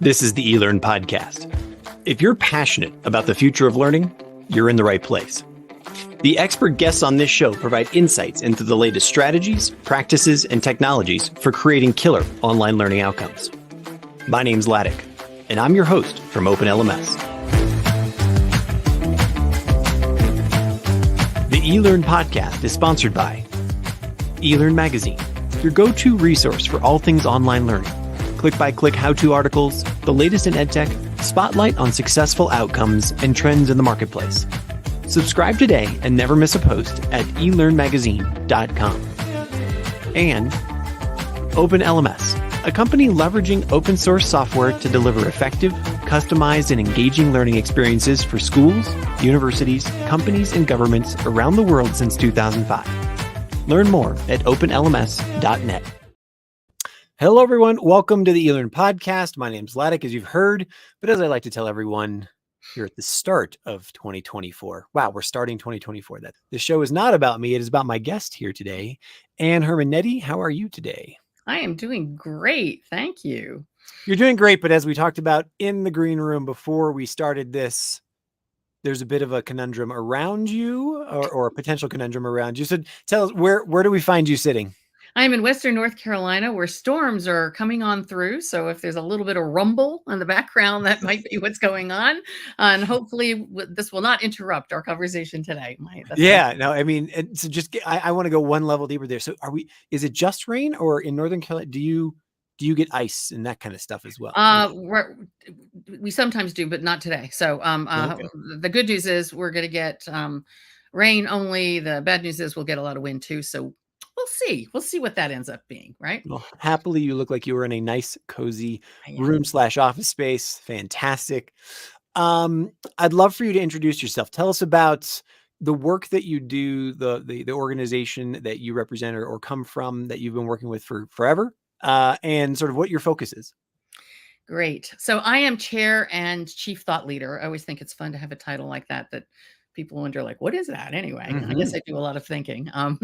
This is the eLearn podcast. If you're passionate about the future of learning, you're in the right place. The expert guests on this show provide insights into the latest strategies, practices, and technologies for creating killer online learning outcomes. My name's Laddick, and I'm your host from Open LMS. The eLearn podcast is sponsored by eLearn Magazine, your go-to resource for all things online learning. Click-by-click how-to articles, the latest in EdTech, spotlight on successful outcomes and trends in the marketplace. Subscribe today and never miss a post at elearnmagazine.com. And Open LMS, a company leveraging open source software to deliver effective, customized, and engaging learning experiences for schools, universities, companies, and governments around the world since 2005. Learn more at openlms.net. Hello, everyone. Welcome to the eLearn podcast. My name's Laddick, as you've heard, but as I like to tell everyone here at the start of 2024, wow, we're starting 2024. That the show is not about me. It is about my guest here today, Ann Herrmann-Nehdi. How are you today? I am doing great. Thank you. You're doing great, but as we talked about in the green room before we started this, there's a bit of a conundrum around you or a potential conundrum around you. So tell us, where do we find you sitting? I'm in Western North Carolina where storms are coming on through. So if there's a little bit of rumble in the background, that might be what's going on. And hopefully this will not interrupt our conversation today. So just I want to go one level deeper there. So is it just rain, or in Northern Carolina, do you get ice and that kind of stuff as well? We sometimes do, but not today. So Okay. The good news is we're going to get rain only. The bad news is we'll get a lot of wind too. So we'll see what that ends up being, right? Well, happily, you look like you were in a nice, cozy room/office space. Fantastic. I'd love for you to introduce yourself. Tell us about the work that you do, the organization that you represent or come from that you've been working with for forever, and sort of what your focus is. Great. So I am chair and chief thought leader. I always think it's fun to have a title like that people wonder, like, what is that anyway? I guess I do a lot of thinking of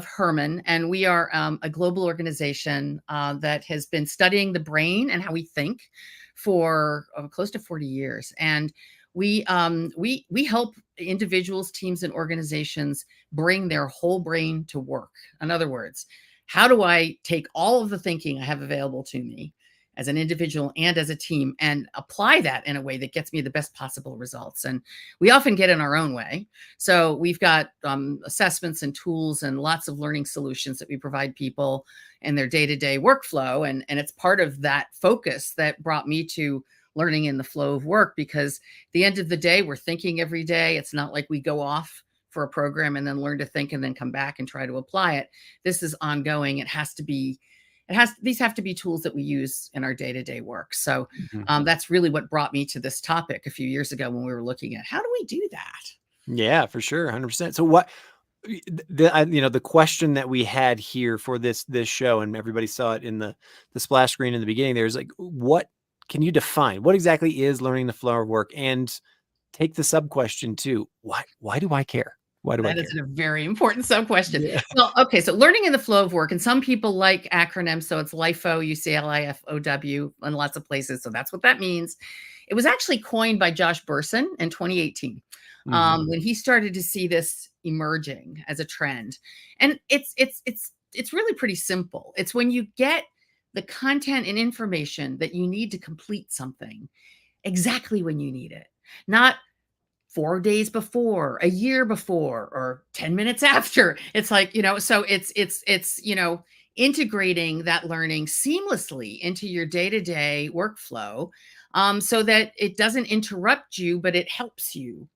Herrmann, and we are a global organization that has been studying the brain and how we think for close to 40 years. And we help individuals, teams, and organizations bring their whole brain to work. In other words, how do I take all of the thinking I have available to me as an individual and as a team and apply that in a way that gets me the best possible results? And we often get in our own way. So we've got assessments and tools and lots of learning solutions that we provide people in their day-to-day workflow. And it's part of that focus that brought me to learning in the flow of work, because at the end of the day, we're thinking every day. It's not like we go off for a program and then learn to think and then come back and try to apply it. This is ongoing. These have to be tools that we use in our day-to-day work. So that's really what brought me to this topic a few years ago when we were looking at how do we do that? Yeah, for sure. 100%. So what the question that we had here for this show, and everybody saw it in the splash screen in the beginning, there's like, what can you define? What exactly is learning the flow of work? And take the sub question too. Why do I care? That is a very important sub-question. Yeah. Well, okay, so learning in the flow of work, and some people like acronyms, so it's LIFO, LIFOW, in lots of places, so that's what that means. It was actually coined by Josh Bersin in 2018, when he started to see this emerging as a trend. And it's really pretty simple. It's when you get the content and information that you need to complete something exactly when you need it, not 4 days before, a year before, or 10 minutes after. It's like, so it's integrating that learning seamlessly into your day-to-day workflow, so that it doesn't interrupt you, but it helps you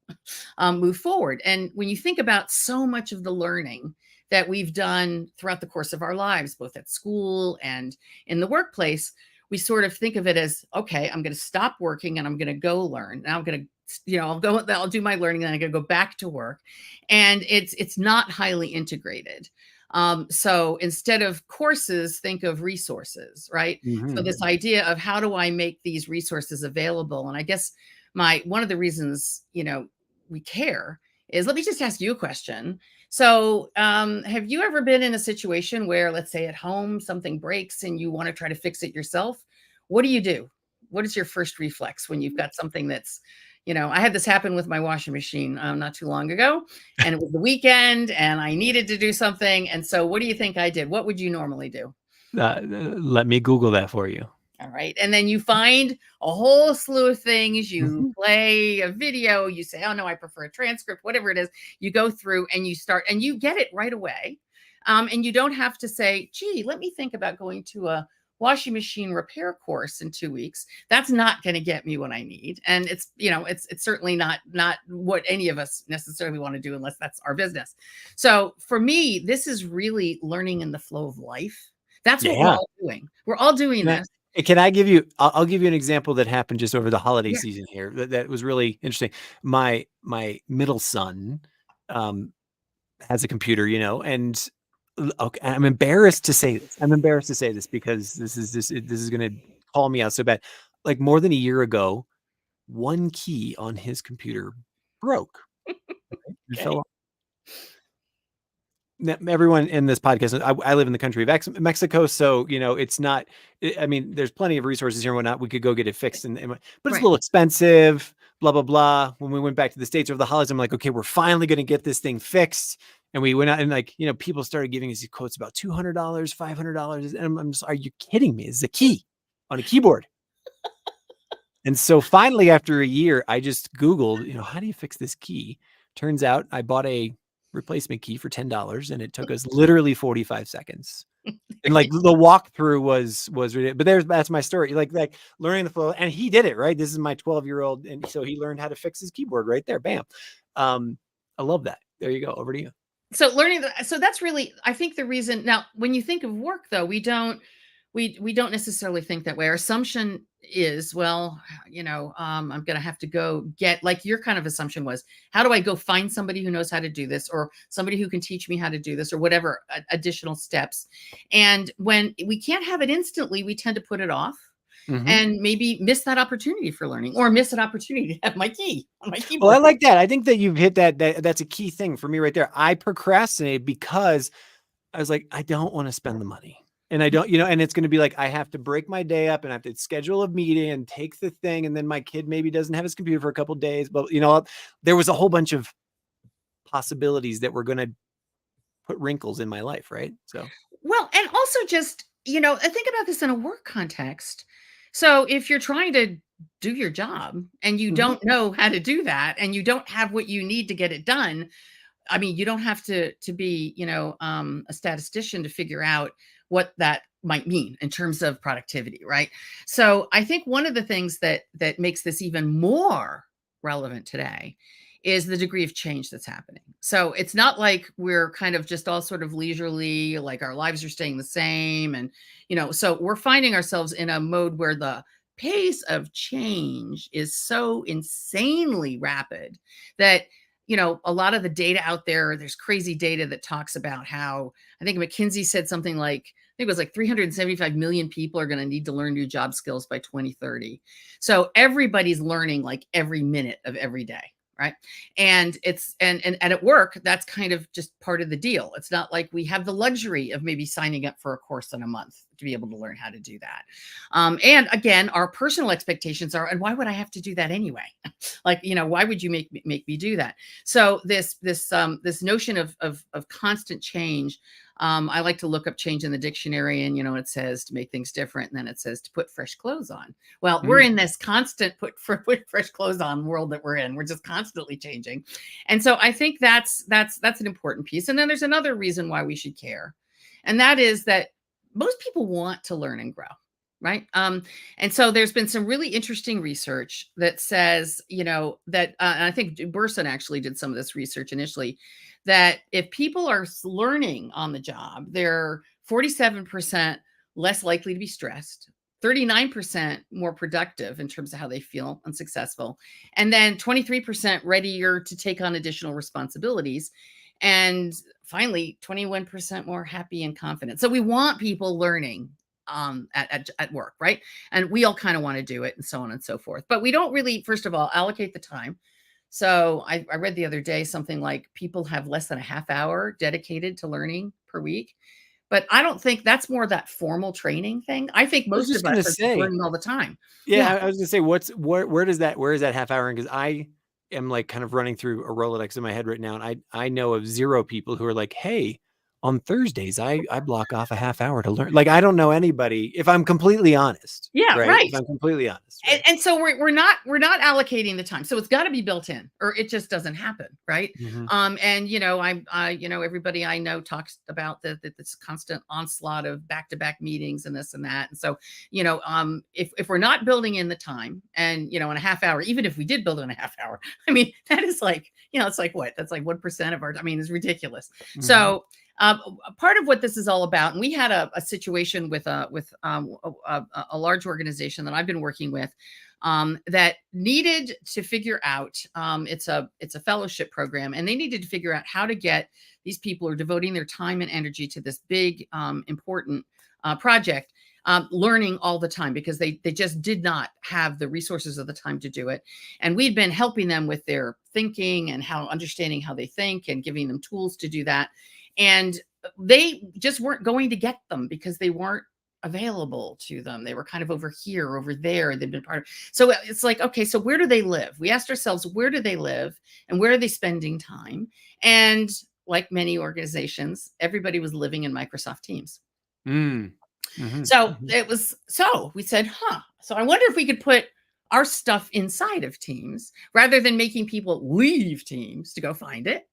move forward. And when you think about so much of the learning that we've done throughout the course of our lives, both at school and in the workplace, we sort of think of it as, okay, I'm going to stop working and I'm going to go learn. Now I'm going to I'll do my learning, and I'm going to go back to work. And it's not highly integrated. So instead of courses, think of resources, right? So this idea of how do I make these resources available? And I guess one of the reasons, we care is, let me just ask you a question. So have you ever been in a situation where, let's say at home, something breaks and you want to try to fix it yourself? what do you do? What is your first reflex when you've got something that's, I had this happen with my washing machine not too long ago, and it was the weekend and I needed to do something. And so what do you think I did? What would you normally do? Let me Google that for you. All right. And then you find a whole slew of things. You Mhm. play a video. You say, oh, no, I prefer a transcript, whatever it is. You go through and you start and you get it right away. And you don't have to say, gee, let me think about going to a washing machine repair course in 2 weeks. That's not going to get me what I need. And it's certainly not what any of us necessarily want to do unless that's our business. So for me, this is really learning in the flow of life. That's what we're Yeah. all doing. We're all doing this. Can I give you? I'll give you an example that happened just over the holiday Yeah. season here. That was really interesting. My middle son has a computer, and okay, I'm embarrassed to say this. I'm embarrassed to say this because this is going to call me out so bad. Like more than a year ago, one key on his computer broke. It fell Okay. off. Everyone in this podcast, I live in the country of Mexico, so it's not. I mean, there's plenty of resources here and whatnot. We could go get it fixed, but it's a Right. little expensive. Blah blah blah. When we went back to the States over the holidays, I'm like, okay, we're finally going to get this thing fixed. And we went out and people started giving us these quotes about $200, $500, and I'm just, are you kidding me? It's a key on a keyboard. And so finally, after a year, I just Googled, how do you fix this key? Turns out I bought a replacement key for $10 and it took us literally 45 seconds. And like the walkthrough was but that's my story. Like learning the flow, and he did it, right? This is my 12-year-old. And so he learned how to fix his keyboard right there. Bam. I love that. There you go. Over to you. So so that's really, I think, the reason. Now, when you think of work, though, we don't necessarily think that way. Our assumption is, well, I'm going to have to go get, like your kind of assumption was, how do I go find somebody who knows how to do this, or somebody who can teach me how to do this, or whatever additional steps. And when we can't have it instantly, we tend to put it off. Mhm. And maybe miss that opportunity for learning, or miss an opportunity to have my key on my Well, keyboard. I like that. I think that you've hit that's a key thing for me right there. I procrastinated because I was like, I don't want to spend the money. And I don't, and it's going to be like, I have to break my day up and I have to schedule a meeting and take the thing. And then my kid maybe doesn't have his computer for a couple of days, but there was a whole bunch of possibilities that were going to put wrinkles in my life. Right. So, Well, and also just, I think about this in a work context. So if you're trying to do your job and you Mhm. don't know how to do that, and you don't have what you need to get it done, I mean, you don't have to be, a statistician to figure out what that might mean in terms of productivity, right? So I think one of the things that makes this even more relevant today is the degree of change that's happening. So it's not like we're kind of just all sort of leisurely, like our lives are staying the same. And, so we're finding ourselves in a mode where the pace of change is so insanely rapid that, a lot of the data out there's crazy data that talks about how, I think McKinsey said something like, I think it was like 375 million people are going to need to learn new job skills by 2030. So everybody's learning like every minute of every day. Right. And it's, and at work, that's kind of just part of the deal. It's not like we have the luxury of maybe signing up for a course in a month to be able to learn how to do that. And again, our personal expectations are, and why would I have to do that anyway? Like, why would you make me do that? So this notion of constant change. I like to look up change in the dictionary, and it says to make things different, and then it says to put fresh clothes on. Well, we're in this constant put fresh clothes on world that we're in. We're just constantly changing, and so I think that's an important piece. And then there's another reason why we should care, and that is that most people want to learn and grow. Right. And so there's been some really interesting research that says, that, and I think Burson actually did some of this research initially, that if people are learning on the job, they're 47% less likely to be stressed, 39% more productive in terms of how they feel and successful, and then 23% readier to take on additional responsibilities. And finally, 21% more happy and confident. So we want people learning at work, right? And we all kind of want to do it, and so on and so forth. But we don't really, first of all, allocate the time. So I read the other day something like people have less than a half hour dedicated to learning per week. But I don't think that's more that formal training thing. I think I was most just of us gonna are just say, learning all the time. yeah, Yeah. I was gonna say, where is that half hour in? Because I am like kind of running through a Rolodex in my head right now, and I know of 0 people who are like, hey, on Thursdays I block off a half hour to learn. Like, I don't know anybody, if I'm completely honest, Yeah, right? If right. I'm completely honest, right? And so we're not allocating the time. So it's got to be built in, or it just doesn't happen, right? Mhm. And everybody I know talks about this constant onslaught of back-to-back meetings and this and that. And so, if we're not building in the time, and in a half hour, even if we did build in a half hour, I mean, that is like, it's like what? That's like 1% of our, I mean, it's ridiculous. Mhm. So part of what this is all about, and we had a situation with a large organization that I've been working with, that needed to figure out, it's a fellowship program, and they needed to figure out how to get these people who are devoting their time and energy to this big, important project, learning all the time, because they just did not have the resources of the time to do it. And we'd been helping them with their thinking and how understanding how they think and giving them tools to do that. And they just weren't going to get them because they weren't available to them. They were kind of over here, over there. They've been part of. So it's like, okay, so where do they live? We asked ourselves, where do they live and where are they spending time? And like many organizations, everybody was living in Microsoft Teams. Mm. Mhm. So Mhm. we said, so I wonder if we could put our stuff inside of Teams rather than making people leave Teams to go find it.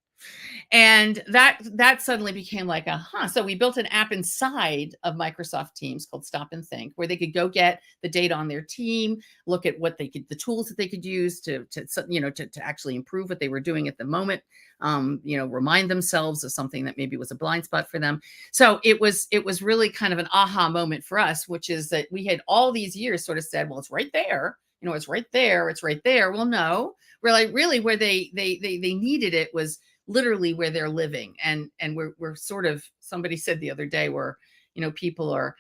And that suddenly became like so we built an app inside of Microsoft Teams called Stop and Think, where they could go get the data on their team, look at what the tools that they could use to actually improve what they were doing at the moment, remind themselves of something that maybe was a blind spot for them. So it was really kind of an aha moment for us, which is that we had all these years sort of said, well, it's right there. It's right there. It's right there. Well, no, really where they needed it was literally where they're living. And we're sort of, somebody said the other day, where people are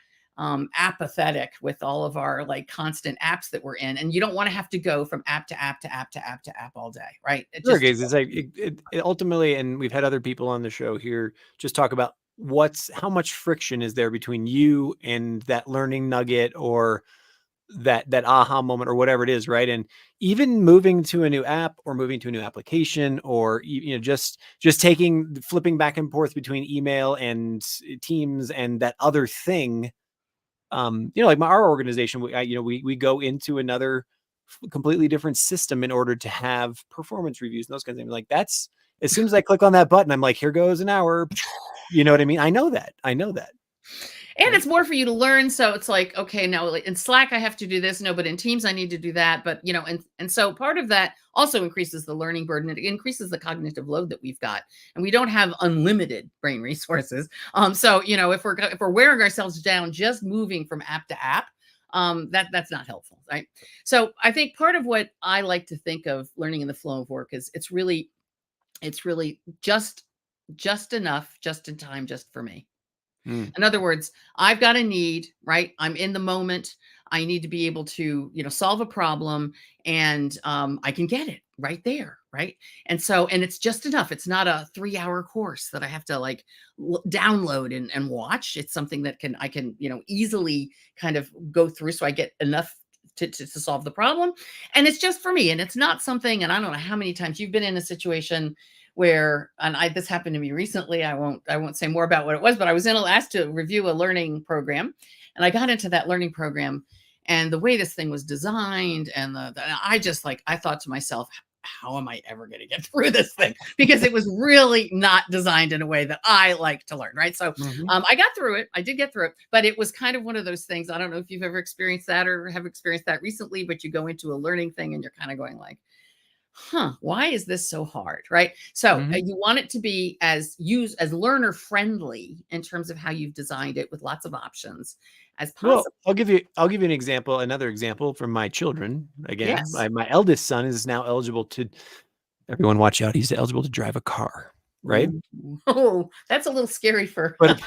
apathetic with all of our like constant apps that we're in, and you don't want to have to go from app to app to app to app to app all day, right? It Sure, just guys. It's like it ultimately, and we've had other people on the show here just talk about how much friction is there between you and that learning nugget, or that aha moment, or whatever it is, right? And even moving to a new app, or moving to a new application, or just flipping back and forth between email and Teams and that other thing. Like our organization, we go into another completely different system in order to have performance reviews and those kinds of things. Like, that's, as soon as I click on that button, I'm like, here goes an hour. You know what I mean? I know that. And Right. it's more for you to learn. So it's like, okay, now like, in Slack, I have to do this. No, but in Teams, I need to do that. But, and so part of that also increases the learning burden. It increases the cognitive load that we've got. And we don't have unlimited brain resources. So, if we're wearing ourselves down, just moving from app to app, that's not helpful. Right. So I think part of what I like to think of learning in the flow of work is it's really just enough, just in time, just for me. Mm. In other words, I've got a need, right? I'm in the moment. I need to be able to, solve a problem, and I can get it right there, right? And it's just enough. It's not a 3-hour course that I have to like download and watch. It's something that I can, easily kind of go through, so I get enough to solve the problem. And it's just for me. And it's not something, and I don't know how many times you've been in a situation where, and this happened to me recently. I won't say more about what it was, but I was asked to review a learning program, and I got into that learning program, and the way this thing was designed, and I just like, I thought to myself, how am I ever going to get through this thing? Because it was really not designed in a way that I like to learn, right? So Mhm. I got through it. I did get through it, but it was kind of one of those things. I don't know if you've ever experienced that or have experienced that recently, but you go into a learning thing and you're kind of going like, why is this so hard? Right. So Mhm. you want it to be as learner friendly in terms of how you've designed it, with lots of options as Well, possible. I'll give you another example from my children. Again, Yes. my eldest son is now eligible to, everyone watch out, he's eligible to drive a car, right? Ooh. Oh, that's a little scary for. But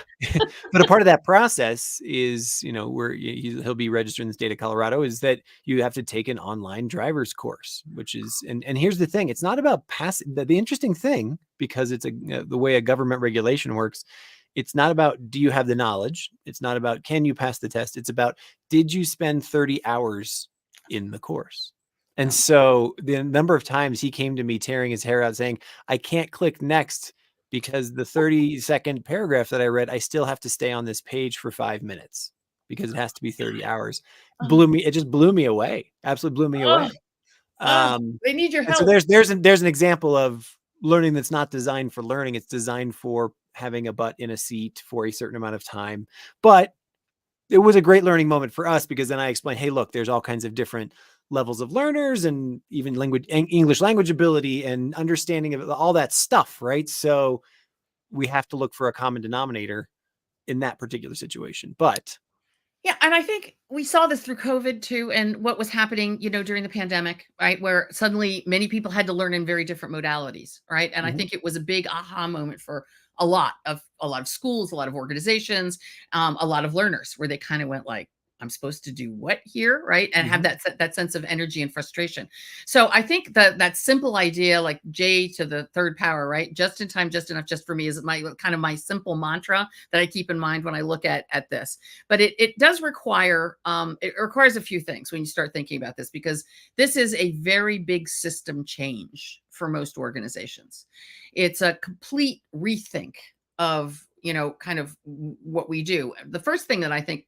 but a part of that process is, where he'll be registered in the state of Colorado, is that you have to take an online driver's course, which is, and here's the thing, it's not about passing. The interesting thing, because it's the way a government regulation works, It's not about, do you have the knowledge? It's not about, can you pass the test? It's about, did you spend 30 hours in the course? And so the number of times he came to me tearing his hair out saying, I can't click next because the 30-second paragraph that I read, I still have to stay on this page for 5 minutes because it has to be 30 hours. It just blew me away. Absolutely blew me away. They need your And so help. there's an example of learning that's not designed for learning. It's designed for having a butt in a seat for a certain amount of time. But it was a great learning moment for us because then I explained, hey, look, there's all kinds of different levels of learners and even English language ability and understanding of all that stuff, right? So we have to look for a common denominator in that particular situation. But Yeah, and I think we saw this through COVID too, and what was happening, during the pandemic, right? Where suddenly many people had to learn in very different modalities, right? And I think it was a big aha moment for a lot of schools, a lot of organizations, a lot of learners, where they kind of went like, "I'm supposed to do what here?" Right? And have that sense of energy and frustration. So I think that simple idea, like J to the third power, right? Just in time, just enough, just for me, is my kind of my simple mantra that I keep in mind when I look at this. But it does require it requires a few things when you start thinking about this, because this is a very big system change for most organizations. It's a complete rethink of kind of what we do. The first thing that I think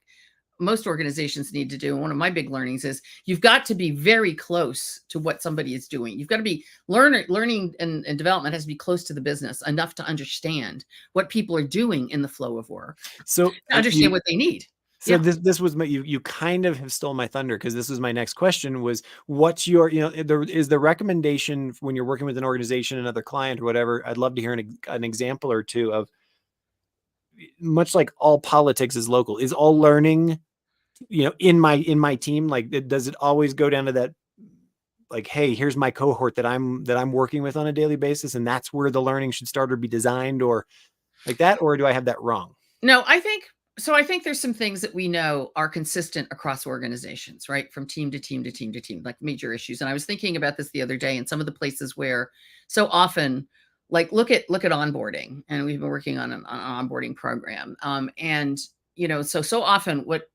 most organizations need to do, and one of my big learnings, is you've got to be very close to what somebody is doing. You've got to be learning and development has to be close to the business enough to understand what people are doing in the flow of work, so to understand what they need. So this was you kind of have stole my thunder, because this was my next question was, what's your, is the recommendation when you're working with an organization, another client or whatever? I'd love to hear an example or two of, much like all politics is local, is all learning, in my team, like, does it always go down to that, like, hey, here's my cohort that I'm working with on a daily basis, and that's where the learning should start or be designed, or like that? Or do I have that wrong? No, I think there's some things that we know are consistent across organizations, right? From team to team to team to team, like major issues. And I was thinking about this the other day, in some of the places where so often, like, look at onboarding, and we've been working on an onboarding program. And so often what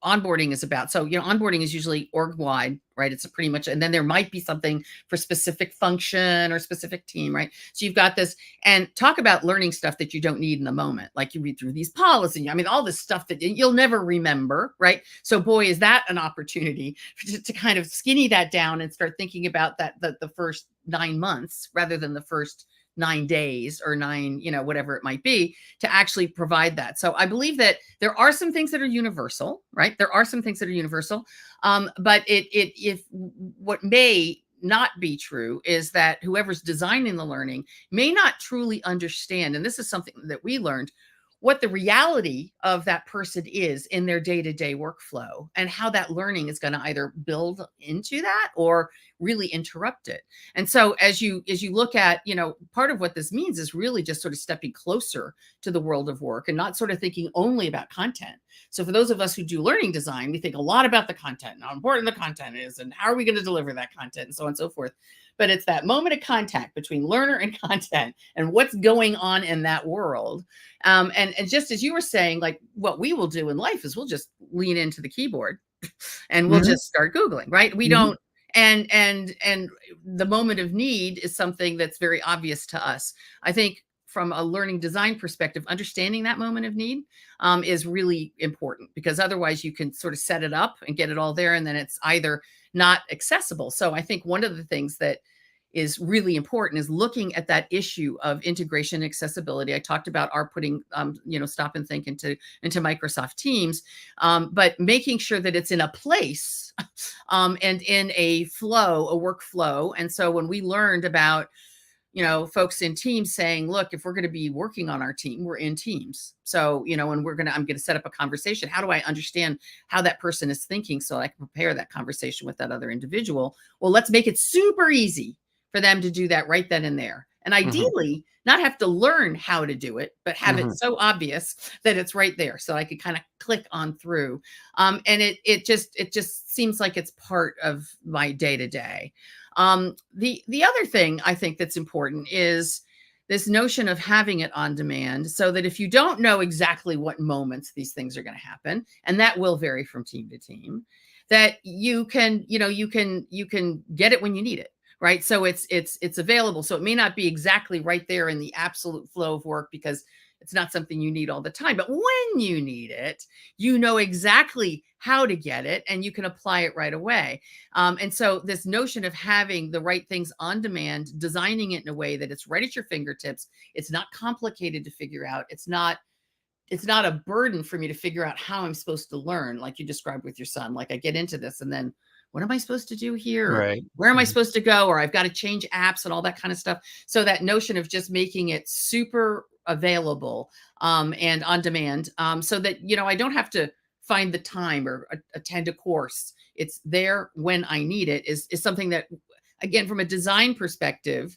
onboarding is about. So, onboarding is usually org wide, right? It's a pretty much, and then there might be something for specific function or specific team, right? So you've got this, and talk about learning stuff that you don't need in the moment. Like, you read through these policies, I mean, all this stuff that you'll never remember, right? So boy, is that an opportunity to kind of skinny that down and start thinking about that, the first 9 months rather than the first 9 days or 9, whatever it might be, to actually provide that. So I believe that there are some things that are universal, right? There are some things that are universal. But if what may not be true is that whoever's designing the learning may not truly understand, and this is something that we learned, what the reality of that person is in their day-to-day workflow, and how that learning is going to either build into that or really interrupt it. And so as you look at, part of what this means is really just sort of stepping closer to the world of work and not sort of thinking only about content. So for those of us who do learning design, we think a lot about the content and how important the content is and how are we going to deliver that content and so on and so forth. But it's that moment of contact between learner and content and what's going on in that world. And just as you were saying, like, what we will do in life is we'll just lean into the keyboard and we'll just start Googling, right? We don't, and the moment of need is something that's very obvious to us. I think from a learning design perspective, understanding that moment of need is really important, because otherwise you can sort of set it up and get it all there, and then it's either not accessible. So I think one of the things that is really important is looking at that issue of integration and accessibility. I talked about our putting, stop and think into Microsoft Teams, but making sure that it's in a place and in a flow, a workflow. And so when we learned about, folks in Teams saying, look, if we're going to be working on our team, we're in Teams. So, and I'm going to set up a conversation. How do I understand how that person is thinking so I can prepare that conversation with that other individual? Well, let's make it super easy for them to do that right then and there. And ideally, not have to learn how to do it, but have it so obvious that it's right there. So I could kind of click on through. And it just seems like it's part of my day to day. The other thing I think that's important is this notion of having it on demand, so that if you don't know exactly what moments these things are going to happen, and that will vary from team to team, that you can, you can get it when you need it, right? So it's available. So it may not be exactly right there in the absolute flow of work, because it's not something you need all the time, but when you need it, you know exactly how to get it and you can apply it right away. And so this notion of having the right things on demand, designing it in a way that it's right at your fingertips, it's not complicated to figure out. It's not a burden for me to figure out how I'm supposed to learn, like you described with your son. Like I get into this and then what am I supposed to do here? Right. Where am I supposed to go? Or I've got to change apps and all that kind of stuff. So that notion of just making it super available and on demand, so that, I don't have to find the time or attend a course. It's there when I need it is something that, again, from a design perspective,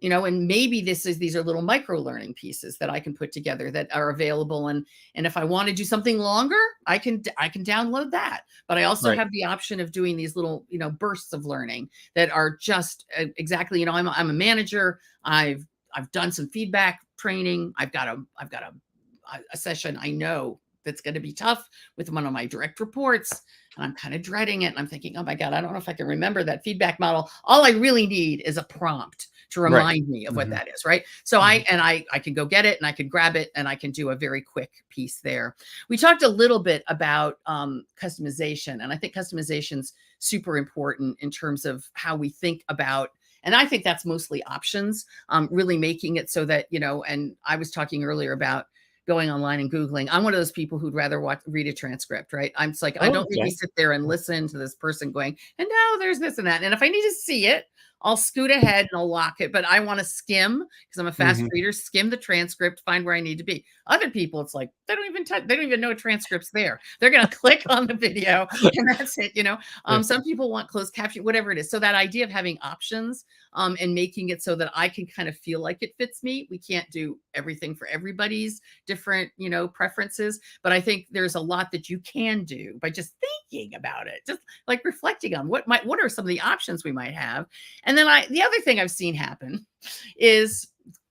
and maybe these are little micro learning pieces that I can put together that are available. And if I want to do something longer, I can download that. But I also Right. have the option of doing these little, bursts of learning that are just exactly, I'm a manager. I've done some feedback training. I've got a session I know that's going to be tough with one of my direct reports. And I'm kind of dreading it. And I'm thinking, oh my God, I don't know if I can remember that feedback model. All I really need is a prompt to remind me of what that is, right? So I can go get it and I can grab it and I can do a very quick piece there. We talked a little bit about customization, and I think customization's super important in terms of how we think about, and I think that's mostly options, really making it so that, and I was talking earlier about going online and Googling. I'm one of those people who'd rather read a transcript, right? I'm just like, I don't need to sit there and listen to this person going, and now there's this and that. And if I need to see it, I'll scoot ahead and I'll lock it. But I want to skim, because I'm a fast reader, skim the transcript, find where I need to be. Other people, it's like, they don't even know a transcript's there. They're going to click on the video and that's it. Some people want closed caption, whatever it is. So that idea of having options and making it so that I can kind of feel like it fits me. We can't do everything for everybody's different, preferences, but I think there's a lot that you can do by just thinking about it, just like reflecting on what are some of the options we might have. And then the other thing I've seen happen is,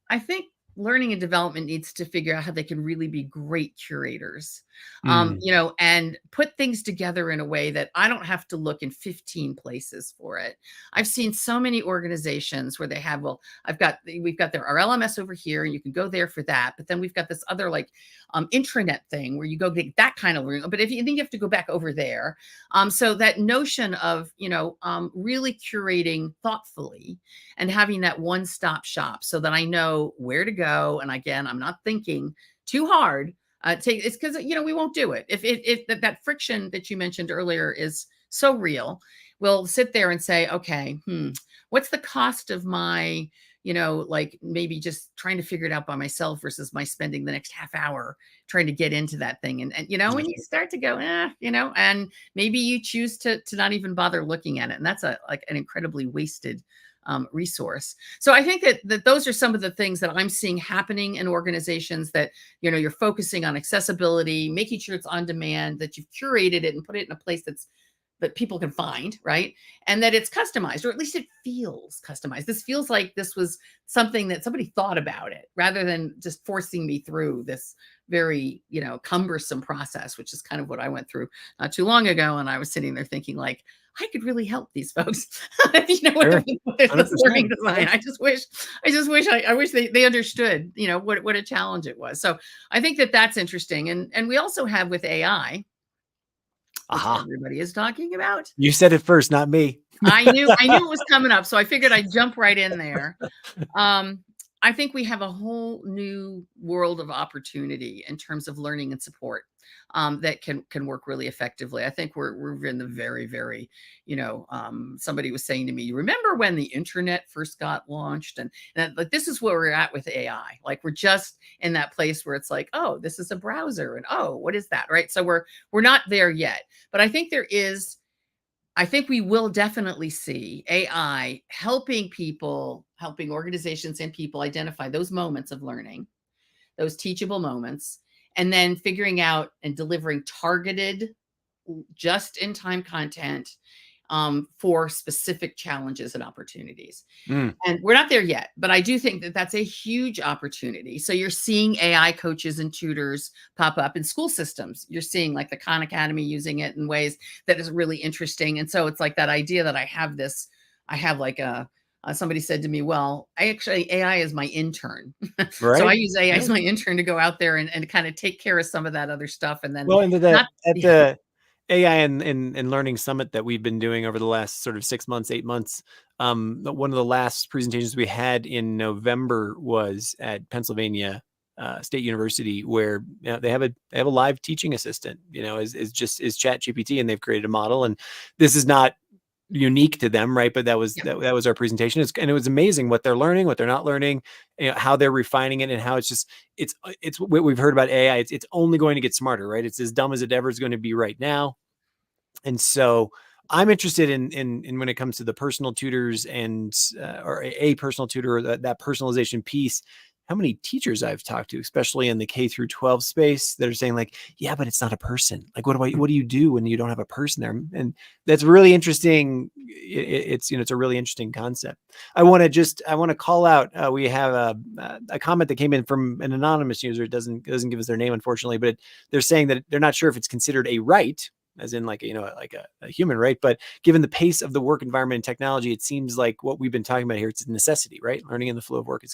I think learning and development needs to figure out how they can really be great curators, and put things together in a way that I don't have to look in 15 places for it. I've seen so many organizations where they have, we've got our LMS over here, and you can go there for that. But then we've got this other intranet thing where you go get that kind of learning. But if you think you have to go back over there, so that notion of, really curating thoughtfully and having that one-stop shop so that I know where to go. And again, I'm not thinking too hard. It's because, we won't do it. If that friction that you mentioned earlier is so real, we'll sit there and say, okay, what's the cost of my, maybe just trying to figure it out by myself versus my spending the next half hour trying to get into that thing. And when you start to go, and maybe you choose to not even bother looking at it. And that's an incredibly wasted resource. So I think that those are some of the things that I'm seeing happening in organizations, that, you're focusing on accessibility, making sure it's on demand, that you've curated it and put it in a place that people can find, right? And that it's customized, or at least it feels customized. This feels like this was something that somebody thought about it, rather than just forcing me through this very, cumbersome process, which is kind of what I went through not too long ago. And I was sitting there thinking, like, I could really help these folks, with this learning design. I wish they understood, what a challenge it was. So I think that's interesting. And we also have with AI, which everybody is talking about. You said it first, not me. I knew it was coming up, so I figured I'd jump right in there. I think we have a whole new world of opportunity in terms of learning and support that can work really effectively. I think we're in the very, very, somebody was saying to me, remember when the internet first got launched? And this is where we're at with AI. Like, we're just in that place where it's like, oh, this is a browser, and oh, what is that? Right. So we're not there yet. But I think we will definitely see AI helping organizations and people identify those moments of learning, those teachable moments, and then figuring out and delivering targeted, just-in-time content for specific challenges and opportunities. Mm. And we're not there yet, but I do think that that's a huge opportunity. So you're seeing AI coaches and tutors pop up in school systems. You're seeing like the Khan Academy using it in ways that is really interesting. And so it's like that idea that I have like somebody said to me, well, AI is my intern. So I Right. use AI Yeah. as my intern to go out there and kind of take care of some of that other stuff. And then Well, and not, at yeah, the AI and learning summit that we've been doing over the last sort of 6 months, 8 months, one of the last presentations we had in November was at Pennsylvania State University, where they have a live teaching assistant, is ChatGPT, and they've created a model, and this is not unique to them, right? But that was yeah. that was our presentation. And it was amazing what they're learning, what they're not learning, how they're refining it, and how it's what we've heard about AI. It's only going to get smarter, right? It's as dumb as it ever is going to be right now. And so I'm interested in when it comes to the personal tutors and or a personal tutor, or that personalization piece. How many teachers I've talked to, especially in the K through 12 space, that are saying like, yeah, but it's not a person. Like, what do you do when you don't have a person there? And that's really interesting. It's a really interesting concept. I want to call out. We have a comment that came in from an anonymous user. It doesn't give us their name, unfortunately, but they're saying that they're not sure if it's considered a right, as in like, like a human right. But given the pace of the work environment and technology, it seems like what we've been talking about here, it's a necessity, right? Learning in the flow of work is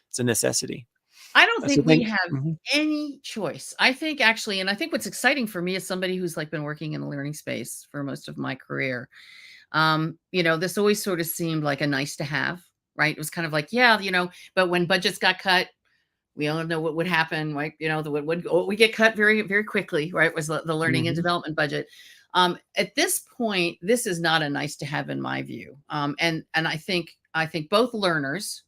it's a necessity. I don't So think we thank, have mhm. any choice. I think actually, and I think what's exciting for me as somebody who's like been working in the learning space for most of my career, this always sort of seemed like a nice to have, right? It was kind of like, yeah, but when budgets got cut, we all know what would happen, right? We get cut very, very quickly, right? Was the learning and Mhm. development budget. At this point, this is not a nice to have in my view. And I think both learners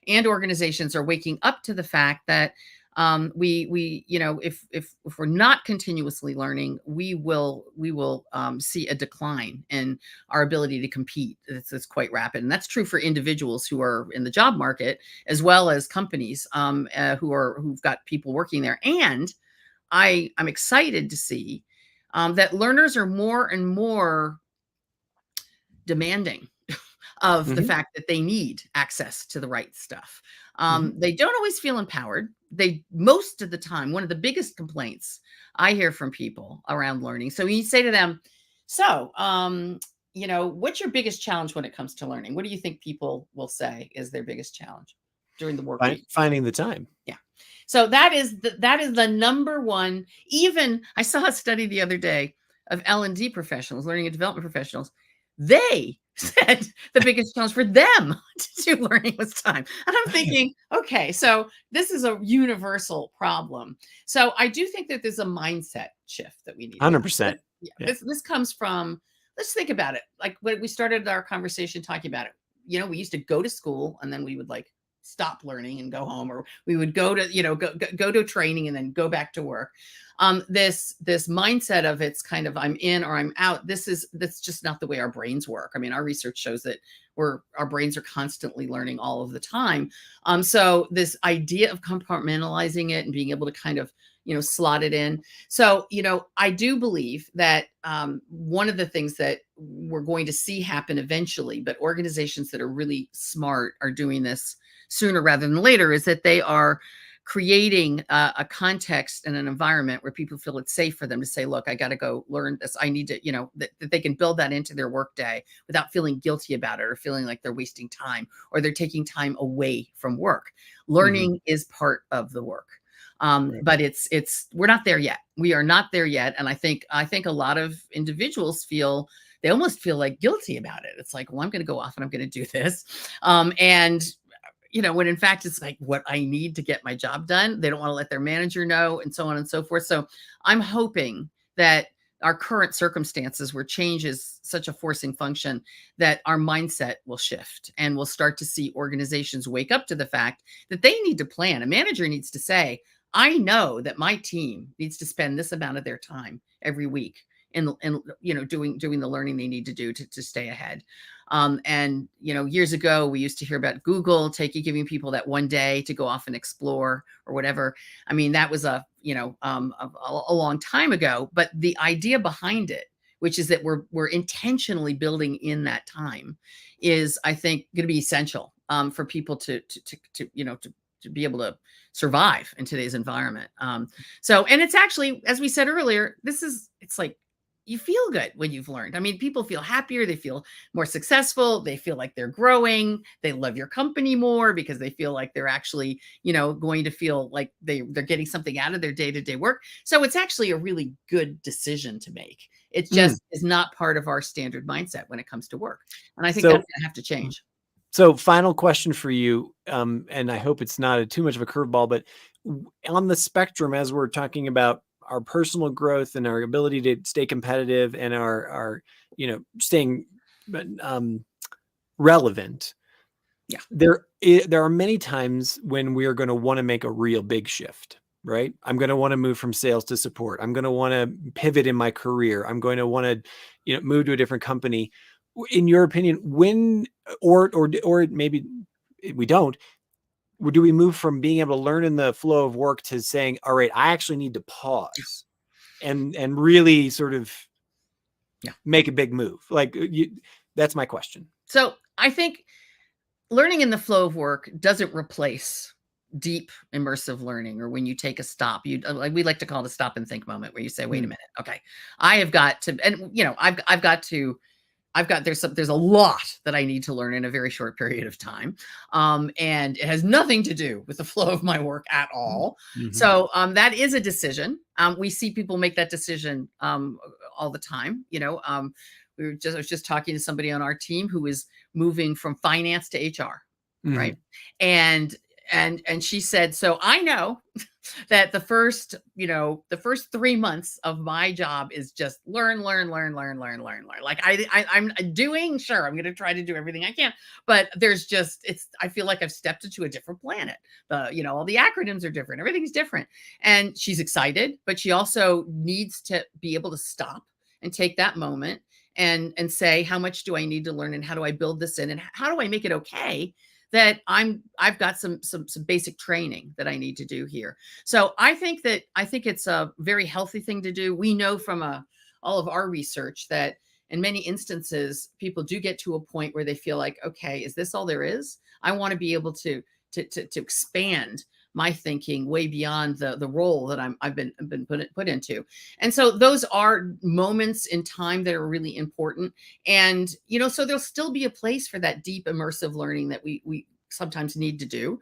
and organizations are waking up to the fact that if we're not continuously learning, we will see a decline in our ability to compete. It's quite rapid, and that's true for individuals who are in the job market as well as companies who've got people working there. And I'm excited to see that learners are more and more demanding of the Mhm. fact that they need access to the right stuff. Mhm. They don't always feel empowered. Most of the time, one of the biggest complaints I hear from people around learning. So you say to them, so, what's your biggest challenge when it comes to learning? What do you think people will say is their biggest challenge during the work week? Finding the time. Yeah. So that is the number one. Even I saw a study the other day of L&D professionals, learning and development professionals. They said the biggest challenge for them to do learning was time. And I'm thinking, okay, so this is a universal problem. So I do think that there's a mindset shift that we need to have. 100%. Yeah, Yeah. this comes from, let's think about it. Like when we started our conversation talking about it, we used to go to school and then we would like stop learning and go home, or we would go to go to training and then go back to work. This mindset of it's kind of I'm in or I'm out. That's just not the way our brains work. I mean, our research shows that our brains are constantly learning all of the time. So this idea of compartmentalizing it and being able to kind of slot it in. So I do believe that one of the things that we're going to see happen eventually, but organizations that are really smart are doing this sooner rather than later, is that they are creating a context and an environment where people feel it's safe for them to say, look, I got to go learn this. I need to, that they can build that into their workday without feeling guilty about it or feeling like they're wasting time or they're taking time away from work. Mhm. Learning is part of the work. Right. But we're not there yet. We are not there yet. And I think a lot of individuals they almost feel like guilty about it. It's like, well, I'm going to go off and I'm going to do this. And when in fact it's like what I need to get my job done. They don't want to let their manager know, and so on and so forth. So I'm hoping that our current circumstances where change is such a forcing function, that our mindset will shift and we'll start to see organizations wake up to the fact that they need to plan. A manager needs to say, I know that my team needs to spend this amount of their time every week in doing the learning they need to do to stay ahead. And years ago, we used to hear about Google giving people that one day to go off and explore or whatever. I mean, that was a long time ago, but the idea behind it which is that we're intentionally building in that time, is, I think, going to be essential for people to be able to survive in today's environment. And it's actually, as we said earlier, it's like, you feel good when you've learned. I mean, people feel happier, they feel more successful, they feel like they're growing, they love your company more because they feel like they're actually, going to feel like they're getting something out of their day-to-day work. So it's actually a really good decision to make. It just is not part of our standard mindset when it comes to work. And I think that's going to have to change. So final question for you, and I hope it's not too much of a curveball, but on the spectrum, as we're talking about our personal growth and our ability to stay competitive and our staying relevant. Yeah. There are many times when we are going to want to make a real big shift, right? I'm going to want to move from sales to support. I'm going to want to pivot in my career. I'm going to want to, move to a different company. In your opinion, when, or maybe we don't, do we move from being able to learn in the flow of work to saying, all right, I actually need to pause and really sort of make a big move? Like, that's my question. So I think learning in the flow of work doesn't replace deep immersive learning, or when you take a stop, we like to call it a stop and think moment, where you say, wait a minute, okay, I have got to, and there's a lot that I need to learn in a very short period of time. And it has nothing to do with the flow of my work at all. So that is a decision. We see people make that decision all the time. I was just talking to somebody on our team who is moving from finance to HR. Right. And she said, so I know that the first 3 months of my job is just learn. Like I'm doing, sure, I'm going to try to do everything I can, but I feel like I've stepped into a different planet. All the acronyms are different. Everything's different. And she's excited, but she also needs to be able to stop and take that moment and say, how much do I need to learn, and how do I build this in, and how do I make it okay that I've got some basic training that I need to do here. So I think it's a very healthy thing to do. We know from all of our research that in many instances, people do get to a point where they feel like, okay, is this all there is? I want to be able to expand my thinking way beyond the role that I've been put into. And so those are moments in time that are really important. And, so there'll still be a place for that deep immersive learning that we sometimes need to do.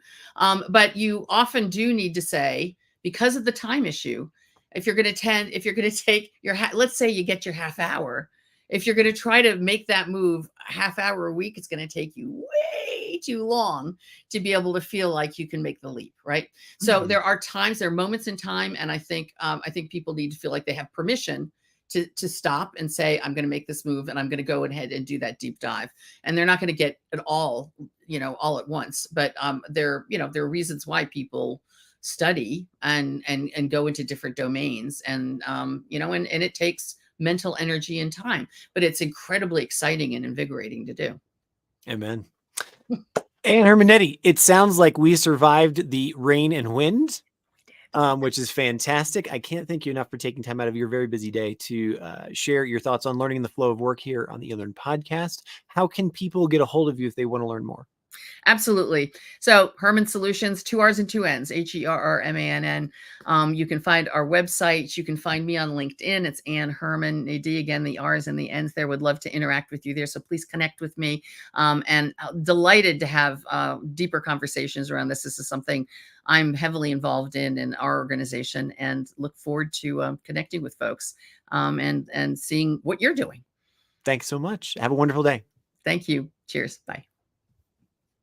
But you often do need to say, because of the time issue, if you're going to take your, let's say you get your half hour, if you're going to try to make that move a half hour a week, it's going to take you way too long to be able to feel like you can make the leap, right? So there are moments in time, and I think people need to feel like they have permission to stop and say, I'm going to make this move, and I'm going to go ahead and do that deep dive. And they're not going to get it all at once, but there are reasons why people study and go into different domains, and it takes mental energy and time, but it's incredibly exciting and invigorating to do. Amen. Ann Herrmann-Nehdi, it sounds like we survived the rain and wind, which is fantastic. I can't thank you enough for taking time out of your very busy day to share your thoughts on learning in the flow of work here on the eLearn podcast. How can people get a hold of you if they want to learn more? Absolutely. So Herrmann Solutions, 2 R's and 2 N's, Herrmann. You can find our website. You can find me on LinkedIn. It's Ann Herrmann-Nehdi. Again, the R's and the N's there. Would love to interact with you there. So please connect with me. And delighted to have deeper conversations around this. This is something I'm heavily involved in our organization, and look forward to connecting with folks and seeing what you're doing. Thanks so much. Have a wonderful day. Thank you. Cheers. Bye.